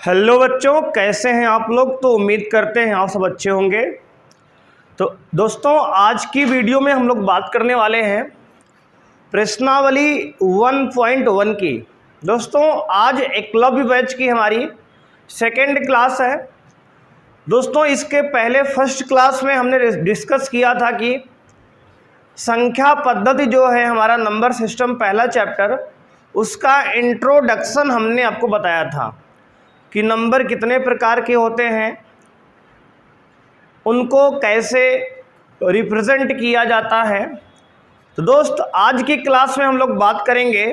Hello बच्चों, कैसे हैं आप लोग। तो उम्मीद करते हैं आप सब अच्छे होंगे। तो दोस्तों, आज की वीडियो में हम लोग बात करने वाले हैं प्रश्नावली 1.1 की। दोस्तों, आज एकलव्य बैच की हमारी सेकेंड क्लास है। दोस्तों, इसके पहले फर्स्ट क्लास में हमने डिस्कस किया था कि संख्या पद्धति जो है हमारा नंबर सिस्टम पहला चैप्टर, उसका इंट्रोडक्शन हमने आपको बताया था कि नंबर कितने प्रकार के होते हैं, उनको कैसे रिप्रेजेंट किया जाता है। तो दोस्त, आज की क्लास में हम लोग बात करेंगे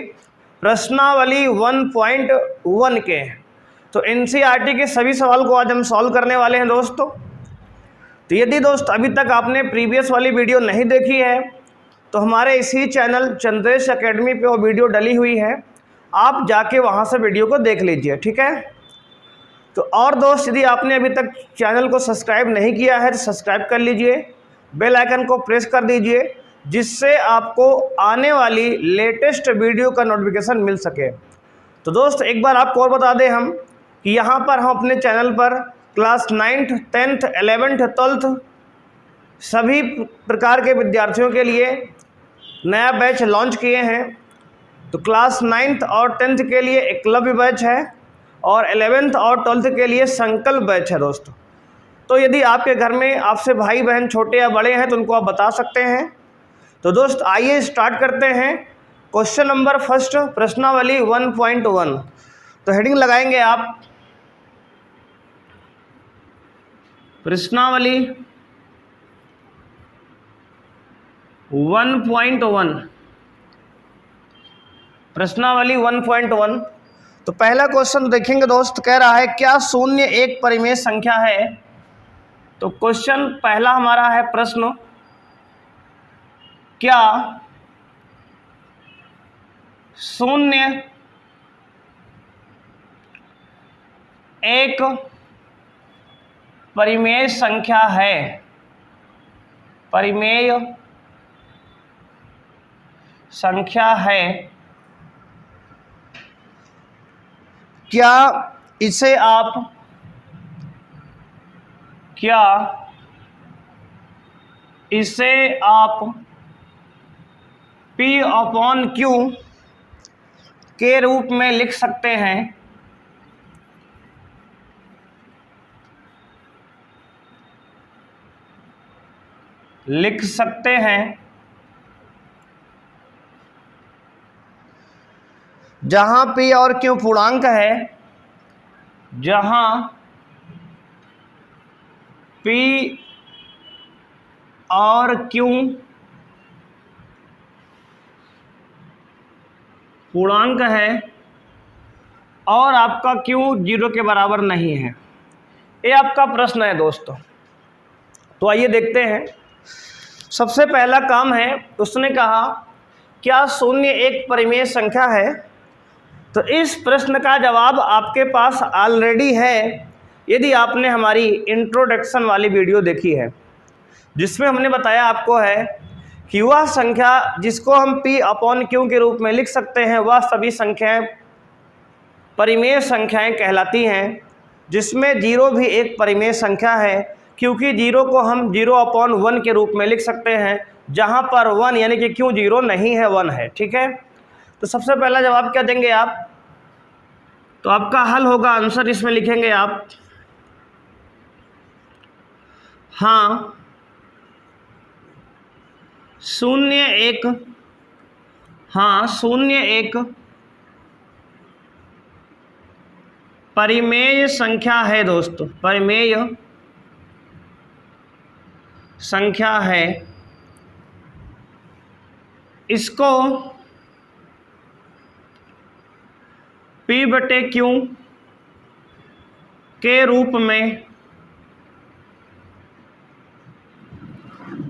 प्रश्नावली 1.1 के। तो एनसीईआरटी के सभी सवाल को आज हम सॉल्व करने वाले हैं दोस्तों। तो यदि दोस्त अभी तक आपने प्रीवियस वाली वीडियो नहीं देखी है तो हमारे इसी चैनल चंद्रेश एकेडमी पे वो वीडियो डली हुई है, आप जाके वहाँ से वीडियो को देख लीजिए, ठीक है। तो और दोस्त, यदि आपने अभी तक चैनल को सब्सक्राइब नहीं किया है तो सब्सक्राइब कर लीजिए, बेल आइकन को प्रेस कर दीजिए, जिससे आपको आने वाली लेटेस्ट वीडियो का नोटिफिकेशन मिल सके। तो दोस्त, एक बार आपको और बता दें हम कि यहाँ पर हम अपने चैनल पर class 9th 10th 11th 12th सभी प्रकार के विद्यार्थियों के लिए नया बैच लॉन्च किए हैं। तो क्लास 9th और 10th के लिए एकलव्य बैच है और 11th और 12th के लिए संकल्प बैच है दोस्तों। तो यदि आपके घर में आपसे भाई बहन छोटे या बड़े हैं तो उनको आप बता सकते हैं। तो दोस्त, आइए स्टार्ट करते हैं। क्वेश्चन नंबर फर्स्ट, प्रश्नावली 1.1। तो हेडिंग लगाएंगे आप प्रश्नावली 1.1। प्रश्नावली 1.1। तो पहला क्वेश्चन देखेंगे दोस्त, कह रहा है क्या शून्य एक परिमेय संख्या है। तो क्वेश्चन पहला हमारा है प्रश्न, क्या शून्य एक परिमेय संख्या है। परिमेय संख्या है। क्या इसे आप P/Q के रूप में लिख सकते हैं। जहां P और Q पूर्णांक है, जहां P और Q पूर्णांक है और आपका Q 0 के बराबर नहीं है। ये आपका प्रश्न है दोस्तों। तो आइए देखते हैं। सबसे पहला काम है, उसने कहा क्या शून्य एक परिमेय संख्या है। तो इस प्रश्न का जवाब आपके पास ऑलरेडी है यदि आपने हमारी इंट्रोडक्शन वाली वीडियो देखी है, जिसमें हमने बताया आपको है कि वह संख्या जिसको हम P/Q के रूप में लिख सकते हैं वह सभी संख्याएं परिमेय संख्याएं कहलाती हैं, जिसमें 0 भी एक परिमेय संख्या है, क्योंकि 0 को हम 0/1 के रूप में लिख सकते हैं, जहां पर 1 यानी कि Q 0 नहीं है, 1 है, ठीक है। तो सबसे पहला जवाब क्या देंगे आप। तो आपका हल होगा, आंसर इसमें लिखेंगे आप हाँ शून्य एक परिमेय संख्या है दोस्तों। परिमेय संख्या है। इसको P/Q के रूप में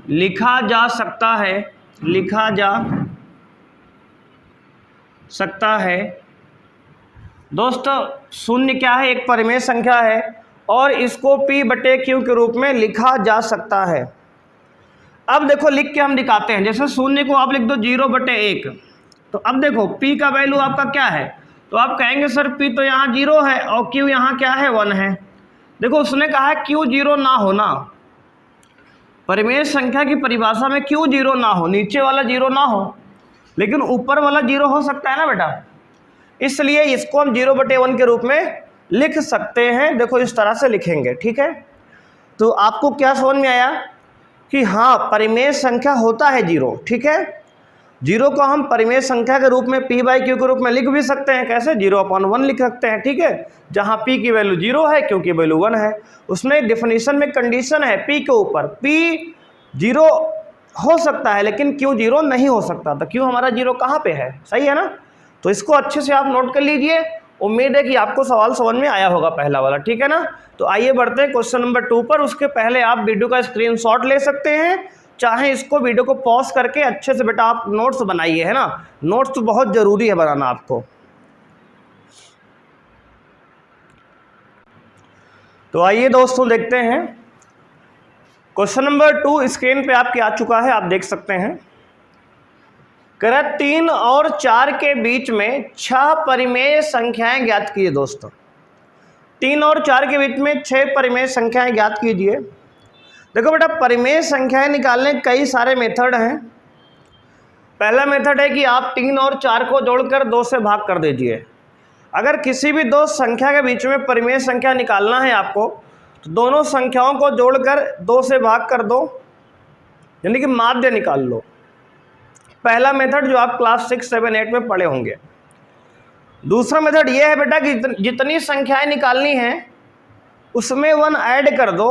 लिखा जा सकता है। दोस्तों, शून्य क्या है, एक परिमेय संख्या है और इसको P/Q के रूप में लिखा जा सकता है। अब देखो लिख के हम दिखाते हैं। जैसे शून्य को आप लिख दो 0/1। तो अब देखो P का वैल्यू आपका क्या है, तो आप कहेंगे सर p तो यहाँ 0 है और q यहाँ क्या है 1 है। देखो उसने कहा है q 0 ना होना, परिमेय संख्या की परिभाषा में q 0 ना हो, नीचे वाला 0 ना हो, लेकिन ऊपर वाला 0 हो सकता है ना बेटा, इसलिए इसको हम 0/1 के रूप में लिख सकते हैं। देखो इस तरह से लिखेंगे, ठीक है। तो आपको क्या समझ में आया कि हाँ परिमेय संख्या होता है 0, ठीक है। 0 को हम परिमेय संख्या के रूप में p/q के रूप में लिख भी सकते हैं, कैसे 0/1 लिख सकते हैं, ठीक है। जहाँ p की वैल्यू 0 है, q की वैल्यू 1 है। उसमें डिफिनीशन में कंडीशन है p के ऊपर, p 0 हो सकता है लेकिन q 0 नहीं हो सकता, तो q हमारा 0 कहाँ पे है, सही है ना। तो इसको अच्छे से आप नोट कर लीजिए। उम्मीद है कि आपको सवाल समझ में आया होगा पहला वाला, ठीक है ना। तो आइए बढ़ते हैं क्वेश्चन नंबर 2 पर। उसके पहले आप वीडियो का स्क्रीनशॉट ले सकते हैं, चाहे इसको वीडियो को पॉज करके अच्छे से बेटा आप नोट्स बनाइए, है ना। नोट्स तो बहुत जरूरी है बनाना आपको। तो आइए दोस्तों देखते हैं क्वेश्चन नंबर 2 स्क्रीन पे आपके आ चुका है, आप देख सकते हैं। कह रहा 3 और 4 के बीच में 6 परिमेय संख्याएं ज्ञात कीजिए। दोस्तों 3 और 4 के बीच में 6 परिमेय संख्याएं ज्ञात कीजिए। देखो बेटा परिमेय संख्याएं निकालने कई सारे मेथड हैं। पहला मेथड है कि आप 3 और 4 को जोड़कर 2 से भाग कर दीजिए। अगर किसी भी दो संख्या के बीच में परिमेय संख्या निकालना है आपको, तो दोनों संख्याओं को जोड़कर 2 से भाग कर दो, यानी कि माध्य निकाल लो। पहला मेथड जो आप क्लास 6, 7, 8 में पढ़े होंगे। दूसरा मेथड ये है बेटा कि जितनी संख्याएं निकालनी हैं उसमें 1 ऐड कर दो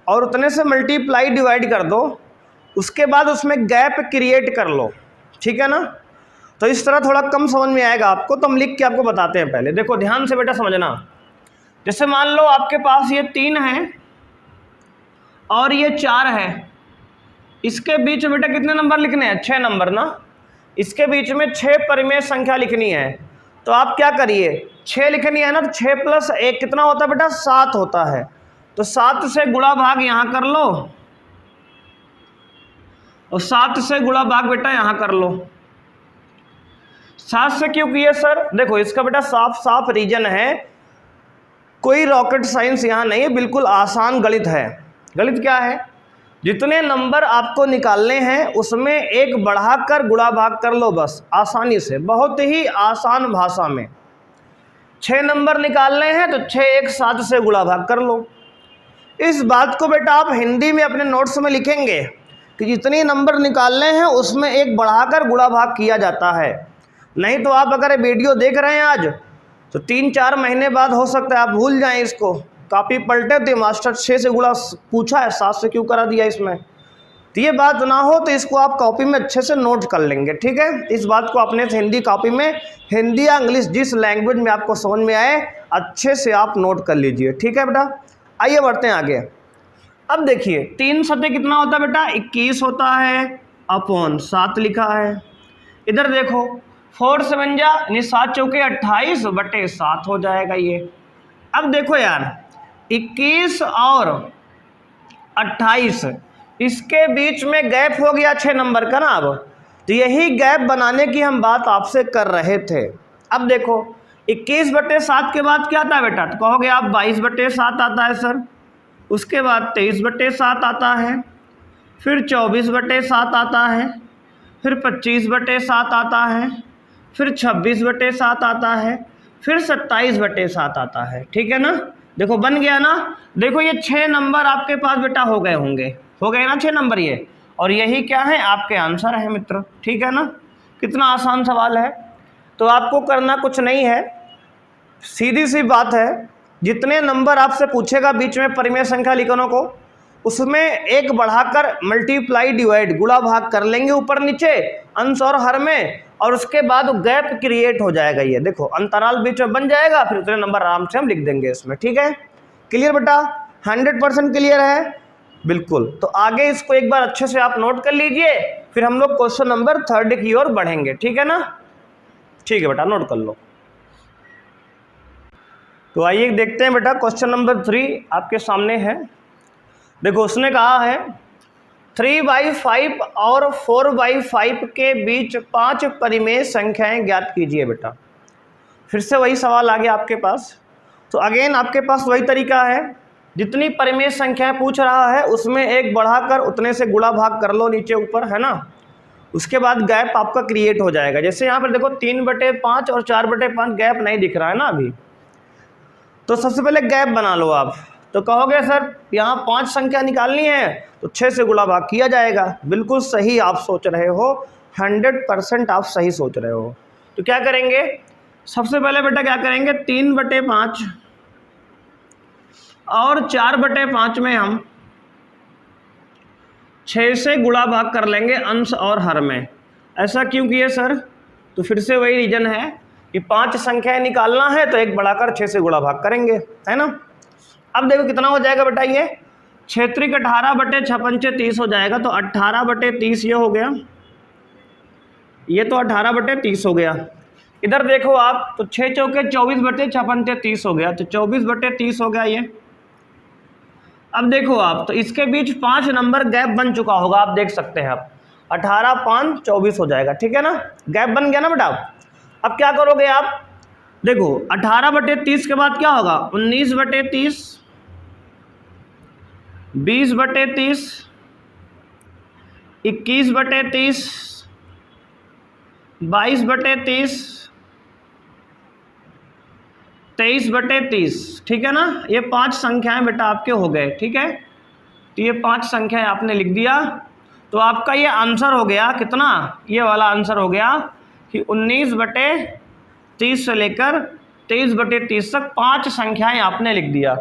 और उतने से मल्टीप्लाई डिवाइड कर दो, उसके बाद उसमें गैप क्रिएट कर लो, ठीक है ना। तो इस तरह थोड़ा कम समझ में आएगा आपको, तो हम लिख के आपको बताते हैं। पहले देखो ध्यान से बेटा समझना। जैसे मान लो आपके पास ये 3 है और ये 4 है, इसके बीच में बेटा कितने नंबर लिखने हैं, 6 नंबर ना। इसके बीच में 6 परिमेय संख्या लिखनी है, तो आप क्या करिए 6 लिखनी है ना, तो 6 + 1 कितना होता है बेटा, 7 होता है। तो 7 से गुणा भाग यहाँ कर लो और 7 से गुणा भाग बेटा यहाँ कर लो। 7 से क्यों किए सर, देखो इसका बेटा साफ साफ रीजन है, कोई रॉकेट साइंस यहाँ नहीं है, बिल्कुल आसान गणित है। गणित क्या है, जितने नंबर आपको निकालने हैं उसमें एक बढ़ाकर गुणा भाग कर लो, बस आसानी से, बहुत ही आसान भाषा में। 6 नंबर निकालने हैं तो 6 1 7 से गुणा भाग कर लो। इस बात को बेटा आप हिंदी में अपने नोट्स में लिखेंगे कि जितने नंबर निकालने हैं उसमें एक बढ़ाकर गुणा भाग किया जाता है। नहीं तो आप अगर वीडियो देख रहे हैं आज, तो 3-4 महीने बाद हो सकता है आप भूल जाएं इसको, कॉपी पलटे तो मास्टर 6 से गुणा पूछा है, 7 से क्यों करा दिया इसमें। तो ये बात ना हो तो इसको आप कॉपी में अच्छे से नोट कर लेंगे, ठीक है। इस बात को अपने हिंदी कॉपी में, हिंदी या इंग्लिश जिस लैंग्वेज में आपको समझ में आए अच्छे से आप नोट कर लीजिए, ठीक है बेटा। आइए बढ़ते हैं आगे। अब देखिए 3 सते कितना होता है बेटा, 21 होता है, अपॉन 7 लिखा है। इधर देखो 4 7 यानी 7 चौके 28/7 हो जाएगा ये। अब देखो यार 21 और 28 इसके बीच में गैप हो गया 6 नंबर का ना। अब तो यही गैप बनाने की हम बात आपसे कर रहे थे। अब देखो 21/7 के बाद क्या आता है बेटा, तो कहोगे आप 22/7 आता है सर, उसके बाद 23/7 आता है, फिर 24/7 आता है, फिर 25/7 आता है, फिर 26/7 आता है, फिर 27/7 आता है, ठीक है ना। देखो बन गया ना। देखो ये 6 नंबर आपके पास बेटा हो गए होंगे, हो गए ना 6 नंबर ये, और यही क्या है आपके आंसर है मित्र, ठीक है ना। कितना आसान सवाल है। तो आपको करना कुछ नहीं है, सीधी सी बात है, जितने नंबर आपसे पूछेगा बीच में परिमेय संख्या लिखने को, उसमें एक बढ़ाकर मल्टीप्लाई डिवाइड गुणा भाग कर लेंगे ऊपर नीचे अंश और हर में, और उसके बाद गैप क्रिएट हो जाएगा। ये देखो अंतराल बीच में बन जाएगा, फिर उतने नंबर आराम से हम लिख देंगे इसमें, ठीक है। क्लियर बेटा, 100% क्लियर है, बिल्कुल। तो आगे इसको एक बार अच्छे से आप नोट कर लीजिए, फिर हम लोग क्वेश्चन नंबर 3 की ओर बढ़ेंगे, ठीक है ना। ठीक है बेटा, नोट कर लो। तो आइए देखते हैं बेटा क्वेश्चन नंबर 3 आपके सामने है। देखो उसने कहा है 3/5 और 4/5 के बीच 5 परिमेय संख्याएं ज्ञात कीजिए बेटा। फिर से वही सवाल आ गया आपके पास। तो अगेन आपके पास वही तरीका है, जितनी परिमेय संख्याएं पूछ रहा है उसमें एक बढ़ाकर उतने से गुणा भाग कर लो नीचे ऊपर, है ना। उसके बाद गैप आपका क्रिएट हो जाएगा। जैसे यहाँ पर देखो 3/5 और 4/5 गैप नहीं दिख रहा है ना अभी, तो सबसे पहले गैप बना लो आप। तो कहोगे सर यहाँ 5 संख्या निकालनी है तो 6 से गुणा भाग किया जाएगा। बिल्कुल सही आप सोच रहे हो, 100% आप सही सोच रहे हो। तो क्या करेंगे, सबसे पहले बेटा क्या करेंगे, 3/5 और 4/5 में हम 6 से गुणा भाग कर लेंगे अंश और हर में। ऐसा क्यों किए सर, तो फिर से वही रीजन है कि 5 संख्याएं निकालना है तो एक बढ़ाकर 6 से गुणा भाग करेंगे, है ना। अब देखो कितना हो जाएगा बेटा, ये 6 18/56 30 हो जाएगा। तो 18/30 ये हो गया, ये तो 18/30 हो गया। इधर देखो आप, तो 6 चौके 24/56 30 हो गया, तो 24/30 हो गया ये। अब देखो आप, तो इसके बीच 5 नंबर गैप बन चुका होगा, आप देख सकते हैं। आप 18 5 24 हो जाएगा, ठीक है ना, गैप बन गया ना बेटा। अब क्या करोगे आप, देखो 18/30 के बाद क्या होगा, 19/30, 20/30, 21/30, 22/30, 23/30, ठीक है ना। ये 5 संख्याएं बेटा आपके हो गए, ठीक है। तो ये 5 संख्याएं आपने लिख दिया, तो आपका ये आंसर हो गया कितना, ये वाला आंसर हो गया कि 19/30 से लेकर 23/30 तक 5 संख्याएं आपने लिख दिया।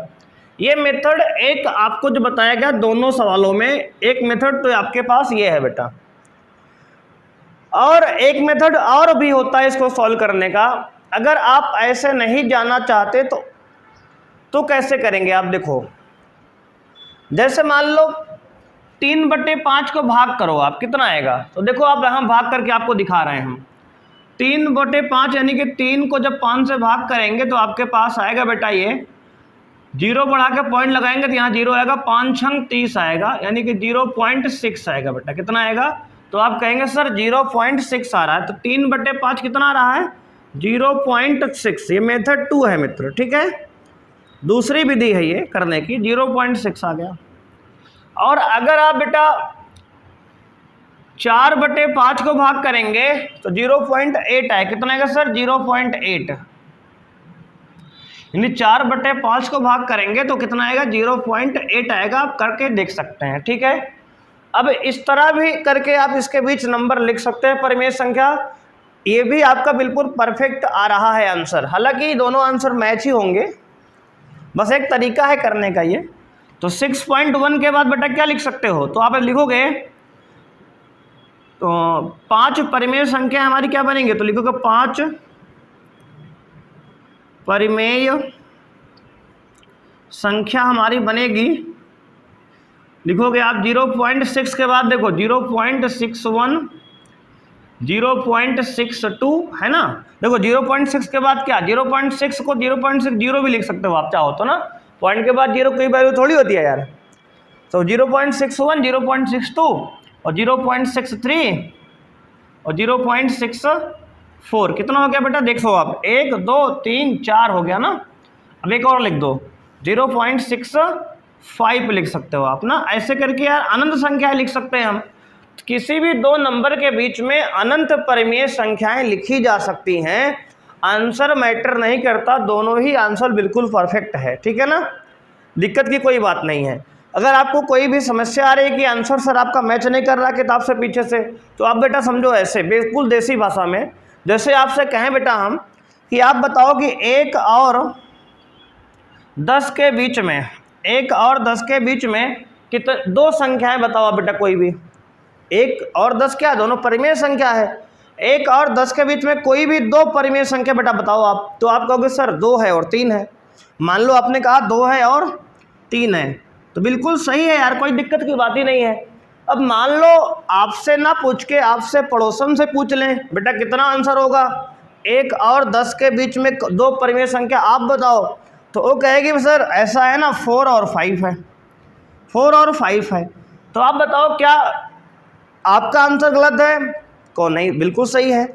ये मेथड एक आपको जो बताया गया दोनों सवालों में, एक मेथड तो आपके पास ये है बेटा, और एक मेथड और भी होता है इसको सॉल्व करने का। अगर आप ऐसे नहीं जाना चाहते तो कैसे करेंगे आप, देखो जैसे मान लो 3/5 को भाग करो आप, कितना आएगा, तो देखो आप यहाँ भाग करके आपको दिखा रहे हैं हम। 3/5 यानी कि 3 को जब 5 से भाग करेंगे तो आपके पास आएगा बेटा ये, 0 बढ़ा के पॉइंट लगाएंगे तो यहाँ 0 आएगा, 5 छंग 30 आएगा, यानी कि 0.6 आएगा बेटा। कितना आएगा, तो आप कहेंगे सर 0.6 आ रहा है, तो 3/5 कितना आ रहा है, 0.6। ये मेथड 2 है मित्र, ठीक है, दूसरी विधि है ये करने की, 0.6 आ गया। और अगर आप बेटा 4/5 को भाग करेंगे तो 0.8 आए, कितना आएगा सर, 0.8, यानी 4/5 को भाग करेंगे तो कितना आएगा, 0.8 आएगा। आप करके देख सकते हैं, ठीक है। अब इस तरह भी करके आप इसके बीच नंबर लिख सकते हैं परिमेय संख्या, ये भी आपका बिल्कुल परफेक्ट आ रहा है आंसर। हालांकि दोनों आंसर मैच ही होंगे, बस एक तरीका है करने का ये। तो 6.1 के बाद बेटा क्या लिख सकते हो, तो आप लिखोगे, तो 5 परिमेय संख्या हमारी क्या बनेंगे, तो लिखोगे 5 परिमेय संख्या हमारी बनेगी, लिखोगे आप 0.6 के बाद देखो 0.61, 0.62, है ना। देखो 0.6 के बाद क्या, 0.6 को 0.60 भी लिख सकते हो आप चाहो तो ना, पॉइंट के बाद 0 कोई वैल्यू थोड़ी होती है यार। तो 0.61, 0.62 और 0.63 और 0.64, कितना हो गया बेटा, देखो आप 1 2 3 4 हो गया ना। अब एक और लिख दो, 0.65 लिख सकते हो आप ना। ऐसे करके यार अनंत संख्याएं लिख सकते हैं हम, किसी भी दो नंबर के बीच में अनंत परिमेय संख्याएं लिखी जा सकती हैं, आंसर मैटर नहीं करता, दोनों ही आंसर बिल्कुल परफेक्ट है, ठीक है ना, दिक्कत की कोई बात नहीं है। अगर आपको कोई भी समस्या आ रही है कि आंसर सर आपका मैच नहीं कर रहा किताब से पीछे से, तो आप बेटा समझो ऐसे बिल्कुल देसी भाषा में, जैसे आपसे कहें बेटा हम कि आप बताओ कि 1 और 10 के बीच में, 1 और 10 के बीच में कितने दो संख्याएं बताओ बेटा, कोई भी 1 और 10 क्या दोनों परिमेय संख्या है, 1 और 10 के बीच में कोई भी दो परिमेय संख्या बेटा बताओ आप। तो आप कहोगे सर 2 है और 3 है। मान लो आपने कहा 2 है और 3 है, तो बिल्कुल सही है यार, कोई दिक्कत की बात ही नहीं है। अब मान लो आपसे ना पूछ के आपसे पड़ोसन से पूछ लें बेटा कितना आंसर होगा, 1 और 10 के बीच में दो परिमेय संख्या आप बताओ, तो वो कहेगी सर ऐसा है ना 4 और 5 है, 4 और 5 है। तो आप बताओ क्या आपका आंसर गलत है, को नहीं, बिल्कुल सही है।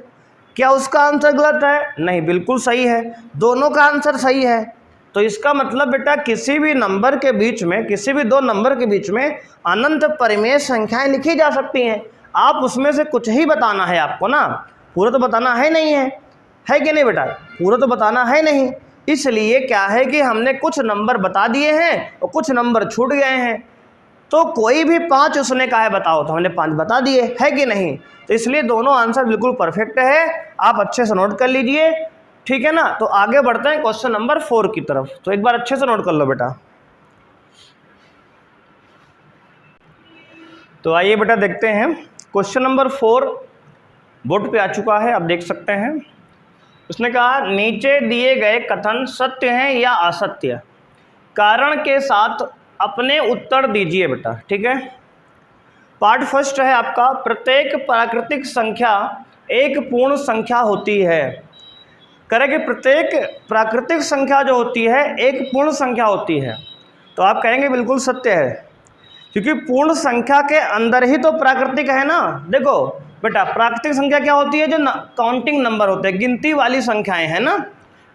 क्या उसका आंसर गलत है? नहीं, बिल्कुल सही है, दोनों का आंसर सही है। तो इसका मतलब बेटा किसी भी नंबर के बीच में, किसी भी दो नंबर के बीच में अनंत परिमेय संख्याएं लिखी जा सकती हैं। आप उसमें से कुछ ही बताना है आपको ना, पूरा तो बताना है नहीं है कि नहीं बेटा? पूरा तो बताना है नहीं, इसलिए क्या है कि हमने कुछ नंबर बता दिए हैं और कुछ नंबर छूट गए हैं। तो कोई भी 5 उसने कहा है बताओ, तो हमने 5 बता दिए, है कि नहीं? तो इसलिए दोनों आंसर बिल्कुल परफेक्ट है, आप अच्छे से नोट कर लीजिए, ठीक है ना। तो आगे बढ़ते हैं क्वेश्चन नंबर 4 की तरफ। तो एक बार अच्छे से नोट कर लो बेटा। तो आइए बेटा देखते हैं क्वेश्चन नंबर 4 बोर्ड पे आ चुका है, आप देख सकते हैं। उसने कहा नीचे दिए गए कथन सत्य हैं या असत्य, कारण के साथ अपने उत्तर दीजिए बेटा, ठीक है। पार्ट फर्स्ट है आपका, प्रत्येक प्राकृतिक संख्या एक पूर्ण संख्या होती है। करेंगे प्रत्येक प्राकृतिक संख्या जो होती है एक पूर्ण संख्या होती है। तो आप कहेंगे बिल्कुल सत्य है, क्योंकि पूर्ण संख्या के अंदर ही तो प्राकृतिक है ना। देखो बेटा, प्राकृतिक संख्या क्या होती है? जो काउंटिंग नंबर होते हैं, गिनती वाली संख्याएं है ना।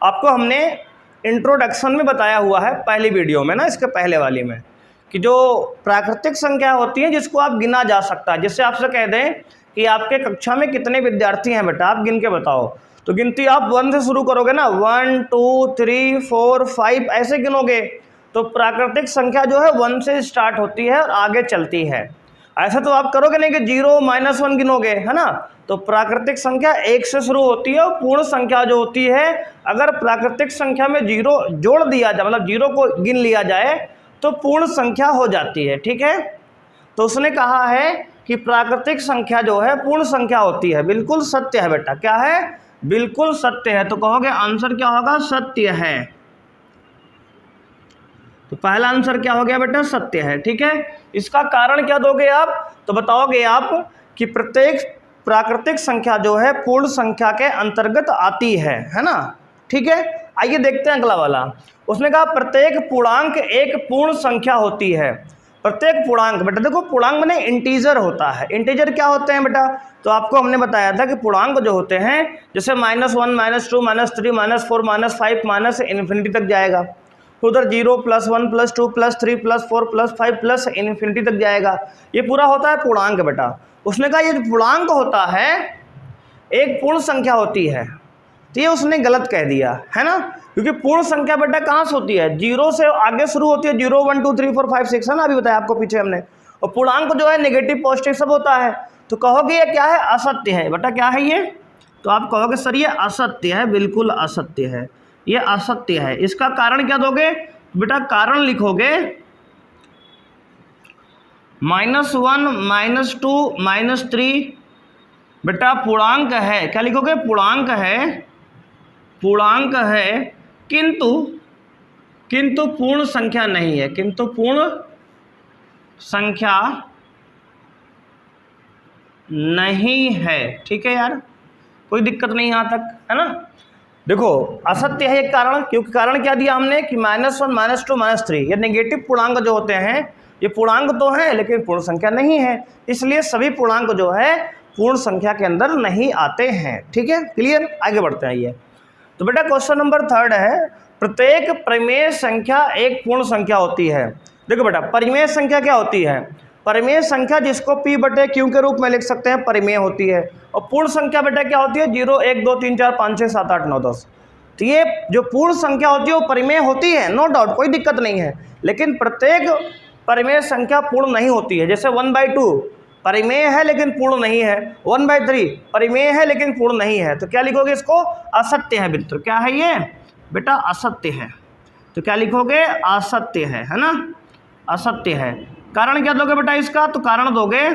आपको हमने इंट्रोडक्शन में बताया हुआ है पहली वीडियो में ना, इसके पहले वाली में, कि जो प्राकृतिक संख्या होती है जिसको आप गिना जा सकता है। जिससे आपसे कह दें कि आपके कक्षा में कितने विद्यार्थी हैं बेटा, आप गिन के बताओ, तो गिनती आप 1 से शुरू करोगे ना, 1 2 3 4 5 ऐसे गिनोगे। तो प्राकृतिक संख्या जो है 1 से स्टार्ट होती है और आगे चलती है। ऐसा तो आप करोगे नहीं कि 0 -1 गिनोगे, है ना। तो प्राकृतिक संख्या 1 से शुरू होती है, और पूर्ण संख्या जो होती है, अगर प्राकृतिक संख्या में 0 जोड़ दिया जाए, मतलब 0 को गिन लिया जाए, तो पूर्ण संख्या हो जाती है, ठीक है। तो उसने कहा है कि प्राकृतिक संख्या जो है पूर्ण संख्या होती है। बिल्कुल सत्य है बेटा, क्या है? बिल्कुल सत्य है। तो कहोगे आंसर क्या होगा? सत्य है। तो पहला आंसर क्या हो गया बेटा? सत्य है, ठीक है। इसका कारण क्या दोगे आप? तो बताओगे आप कि प्रत्येक प्राकृतिक संख्या जो है पूर्ण संख्या के अंतर्गत आती है ना, ठीक है। आइए देखते हैं अगला वाला। उसने कहा प्रत्येक पूर्णांक एक पूर्ण संख्या होती है। प्रत्येक पूर्णांक, बेटा देखो पूर्णांक माने इंटीजर होता है। इंटीजर क्या होते हैं बेटा? तो आपको हमने बताया था कि पूर्णांक जो होते हैं, जैसे -1 -2 -3 -4 -5 माइनस इन्फिनिटी तक जाएगा, तो उधर 0 +1 +2 +3 +4 +5 प्लस इन्फिनिटी तक जाएगा। ये पूरा होता है पूर्णांक बेटा। उसने कहा ये जो पूर्णांक होता है एक पूर्ण संख्या होती है, तो ये उसने गलत कह दिया है ना, क्योंकि पूर्ण संख्या बेटा कहाँ से होती है? 0 से आगे शुरू होती है, 0 1 2 3 4 5 6 है ना, अभी बताया आपको पीछे हमने। और पूर्णांक जो है नेगेटिव पॉजिटिव सब होता है। तो कहोगे ये क्या है? असत्य है बेटा। क्या है ये? तो आप कहोगे सर ये असत्य है। बिल्कुल असत्य है, ये असत्य है। इसका कारण क्या दोगे बेटा? कारण लिखोगे -1 -2 -3 बेटा पूर्णांक है। क्या लिखोगे? पूर्णांक है, पूर्णांक है, किंतु पूर्ण संख्या नहीं है, किंतु पूर्ण संख्या नहीं है, ठीक है यार, कोई दिक्कत नहीं यहाँ तक, है ना। देखो असत्य है एक कारण, क्योंकि कारण क्या दिया हमने कि -1 -2 -3 ये नेगेटिव पूर्णांक जो होते हैं, ये पूर्णांक तो हैं लेकिन पूर्ण संख्या नहीं है, इसलिए सभी पूर्णांक जो है पूर्ण संख्या के अंदर नहीं आते हैं, ठीक है। क्लियर? आगे बढ़ते हैं। ये तो बेटा क्वेश्चन नंबर 3 है, प्रत्येक परिमेय संख्या एक पूर्ण संख्या होती है। देखो बेटा परिमेय संख्या क्या होती है? परिमेय संख्या जिसको P/Q के रूप में लिख सकते हैं परिमेय होती है। और पूर्ण संख्या बेटा क्या होती है? 0 1 2 3 4 5 6 7 8 9 10। तो ये जो पूर्ण संख्या होती है वो परिमेय होती है, नो डाउट, कोई दिक्कत नहीं है। लेकिन प्रत्येक परिमेय संख्या पूर्ण नहीं होती है। जैसे 1/2 परिमेय है लेकिन पूर्ण नहीं है, 1/3 परिमेय है लेकिन पूर्ण नहीं है। तो क्या लिखोगे? इसको असत्य है मित्र। क्या है ये बेटा? असत्य है। तो क्या लिखोगे? असत्य है ना, असत्य है। कारण क्या दोगे बेटा इसका? तो कारण दोगे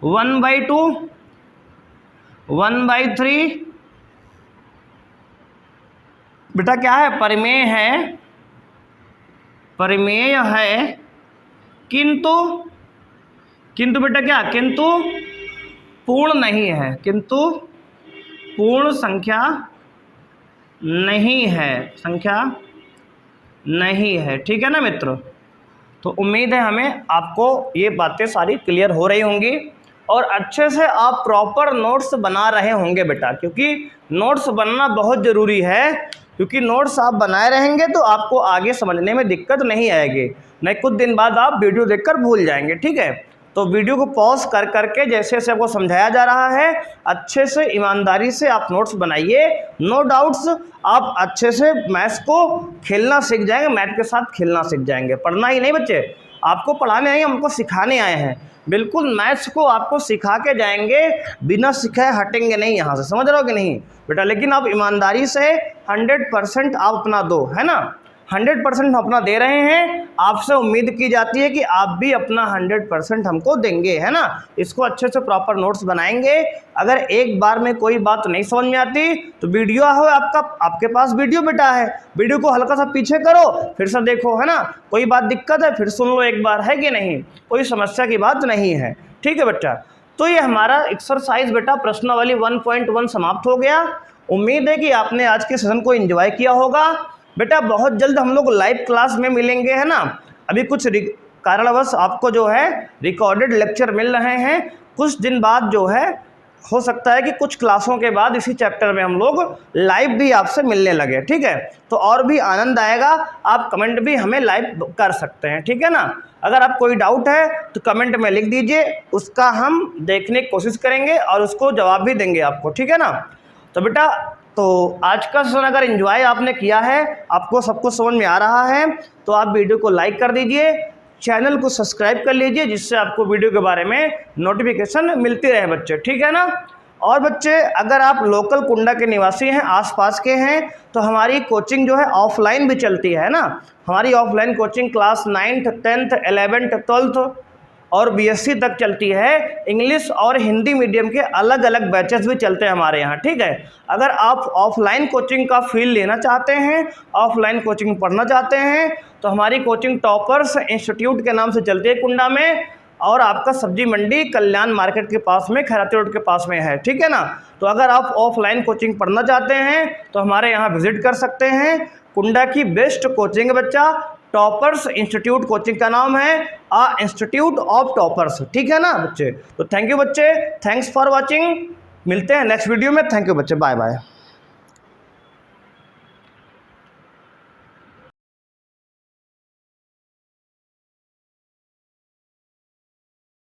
1/2 1/3 बेटा क्या है? परिमेय है, परिमेय है, किंतु बेटा क्या? किंतु पूर्ण नहीं है, किंतु पूर्ण संख्या नहीं है, संख्या नहीं है, ठीक है ना मित्र। तो उम्मीद है हमें आपको ये बातें सारी क्लियर हो रही होंगी। और अच्छे से आप प्रॉपर नोट्स बना रहे होंगे बेटा, क्योंकि नोट्स बनना बहुत ज़रूरी है, क्योंकि नोट्स आप बनाए रहेंगे तो आपको आगे समझने में दिक्कत नहीं आएगी, नहीं कुछ दिन बाद आप वीडियो देखकर भूल जाएंगे। ठीक है, तो वीडियो को पॉज कर करके जैसे जैसे आपको समझाया जा रहा है अच्छे से ईमानदारी से आप नोट्स बनाइए। नो डाउट्स आप अच्छे से मैथ्स को खेलना सीख जाएंगे, मैथ के साथ खेलना सीख जाएंगे। पढ़ना ही नहीं बच्चे, आपको पढ़ाने आए, हमको सिखाने आए हैं। बिल्कुल मैथ्स को आपको सिखा के जाएंगे, बिना सिखाए हटेंगे नहीं यहाँ से, समझ रहे हो कि नहीं बेटा। लेकिन आप ईमानदारी से 100% आप अपना दो, है ना, 100% अपना दे रहे हैं, आपसे उम्मीद की जाती है कि आप भी अपना 100% हमको देंगे, है ना। इसको अच्छे से प्रॉपर नोट्स बनाएंगे। अगर एक बार में कोई बात नहीं समझ में आती तो वीडियो हो आपके पास वीडियो बेटा है, वीडियो को हल्का सा पीछे करो, फिर से देखो, है ना। कोई बात दिक्कत है फिर सुन लो एक बार, है कि नहीं, कोई समस्या की बात नहीं है। ठीक है बेटा, तो ये हमारा एक्सरसाइज बेटा प्रश्नावली 1.1 समाप्त हो गया। उम्मीद है कि आपने आज के सेशन को एंजॉय किया होगा बेटा। बहुत जल्द हम लोग लाइव क्लास में मिलेंगे, है ना। अभी कुछ कारणवश आपको जो है रिकॉर्डेड लेक्चर मिल रहे हैं, कुछ दिन बाद जो है हो सकता है कि कुछ क्लासों के बाद इसी चैप्टर में हम लोग लाइव भी आपसे मिलने लगे। ठीक है, तो और भी आनंद आएगा, आप कमेंट भी हमें लाइव कर सकते हैं, ठीक है ना। अगर आप कोई डाउट है तो कमेंट में लिख दीजिए, उसका हम देखने की कोशिश करेंगे और उसको जवाब भी देंगे आपको, ठीक है ना। तो बेटा, तो आज का सेशन अगर एंजॉय आपने किया है, आपको सब कुछ समझ में आ रहा है, तो आप वीडियो को लाइक कर दीजिए, चैनल को सब्सक्राइब कर लीजिए, जिससे आपको वीडियो के बारे में नोटिफिकेशन मिलती रहे बच्चे, ठीक है ना। और बच्चे, अगर आप लोकल कुंडा के निवासी हैं, आसपास के हैं, तो हमारी कोचिंग जो है ऑफलाइन भी चलती है ना। हमारी offline coaching class 9th 10th 11th 12th और BSc तक चलती है। इंग्लिश और हिंदी मीडियम के अलग अलग बैचेस भी चलते हैं हमारे यहाँ, ठीक है। अगर आप ऑफलाइन कोचिंग का फील लेना चाहते हैं, ऑफलाइन कोचिंग पढ़ना चाहते हैं, तो हमारी कोचिंग टॉपर्स इंस्टीट्यूट के नाम से चलती है कुंडा में, और आपका सब्जी मंडी कल्याण मार्केट के पास में, खैराती रोड के पास में है, ठीक है ना। तो अगर आप ऑफलाइन कोचिंग पढ़ना चाहते हैं तो हमारे यहाँ विजिट कर सकते हैं। कुंडा की बेस्ट कोचिंग है बच्चा, टॉपर्स इंस्टीट्यूट कोचिंग का नाम है, इंस्टीट्यूट ऑफ टॉपर्स, ठीक है ना बच्चे। तो थैंक यू बच्चे, थैंक्स फॉर वॉचिंग, मिलते हैं नेक्स्ट वीडियो में। थैंक यू बच्चे, बाय बाय।